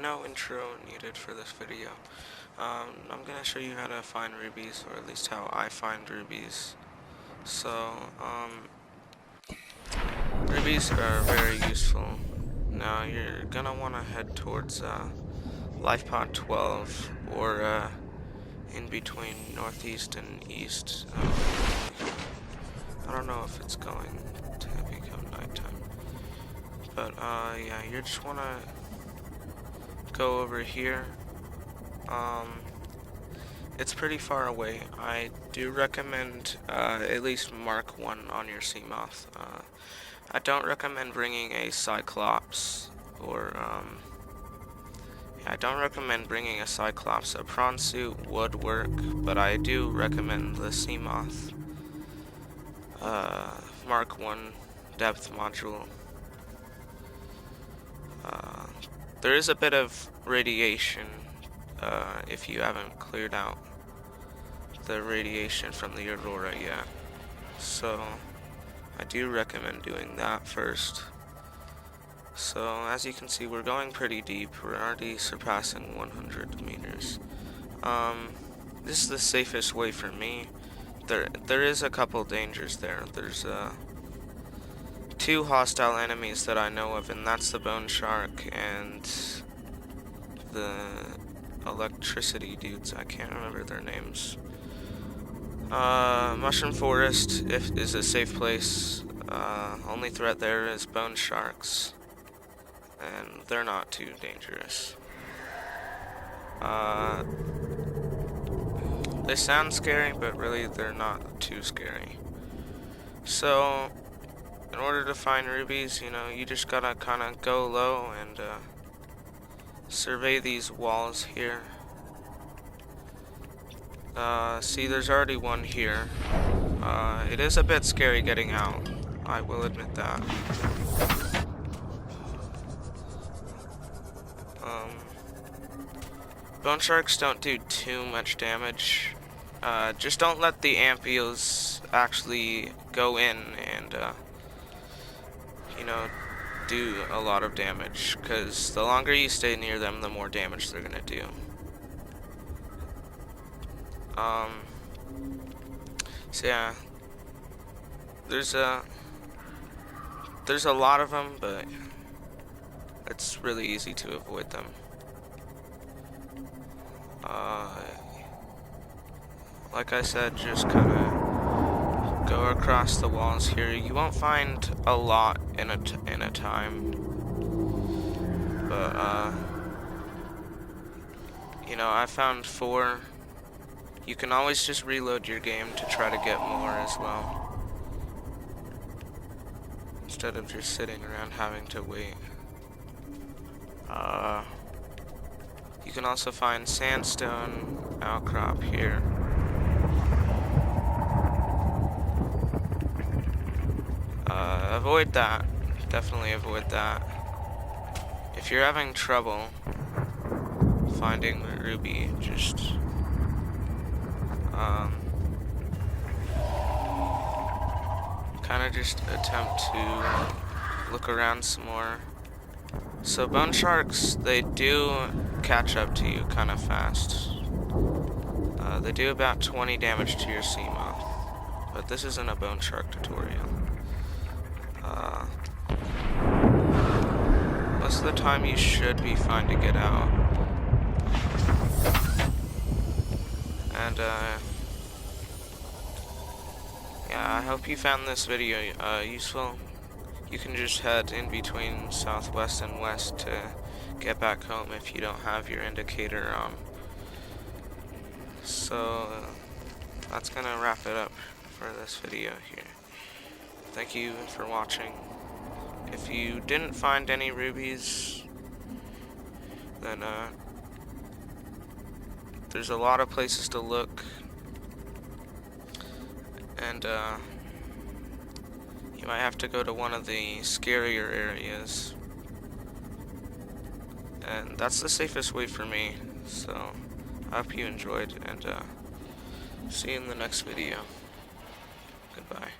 no intro needed for this video. I'm gonna show you how to find rubies, or at least how I find rubies. So, rubies are very useful. Now, you're gonna wanna head towards, Life Pod 12, or, in between northeast and east. I don't know if it's going to become nighttime. But, yeah, you just wanna go over here. It's pretty far away. I do recommend, at least mark one on your Seamoth. I don't recommend bringing a Cyclops, or, yeah, I don't recommend bringing a Cyclops. A prawn suit would work, but I do recommend the Seamoth, Mark 1 depth module. There is a bit of radiation, if you haven't cleared out the radiation from the Aurora yet. So, I do recommend doing that first. So, as you can see, we're going pretty deep. We're already surpassing 100 meters. This is the safest way for me. There is a couple dangers there. There's, two hostile enemies that I know of, and that's the bone shark and the electricity dudes. I can't remember their names. Mushroom Forest is a safe place. Only threat there is bone sharks, and they're not too dangerous. They sound scary, but really they're not too scary. So, in order to find rubies, you know, you just gotta kinda go low and survey these walls here. See, there's already one here. It is a bit scary getting out, I will admit that. Bone sharks don't do too much damage. Just don't let the ampules actually go in and, you know, do a lot of damage, because the longer you stay near them, the more damage they're gonna do. So yeah, there's a lot of them, but it's really easy to avoid them. Like I said, just kind of go across the walls here. You won't find a lot in a time, but you know, I found 4. You can always just reload your game to try to get more as well, instead of just sitting around having to wait. You can also find sandstone outcrop here. Avoid that. Definitely avoid that. If you're having trouble finding a ruby, just kind of just attempt to look around some more. So bone sharks, they do catch up to you kind of fast. They do about 20 damage to your Seamoth, but this isn't a bone shark tutorial. Most of the time you should be fine to get out. And yeah, I hope you found this video useful. You can just head in between southwest and west to get back home if you don't have your indicator on. So that's gonna wrap it up for this video here. Thank you for watching. If you didn't find any rubies, then there's a lot of places to look, and you might have to go to one of the scarier areas, and that's the safest way for me. So I hope you enjoyed, and see you in the next video. Goodbye.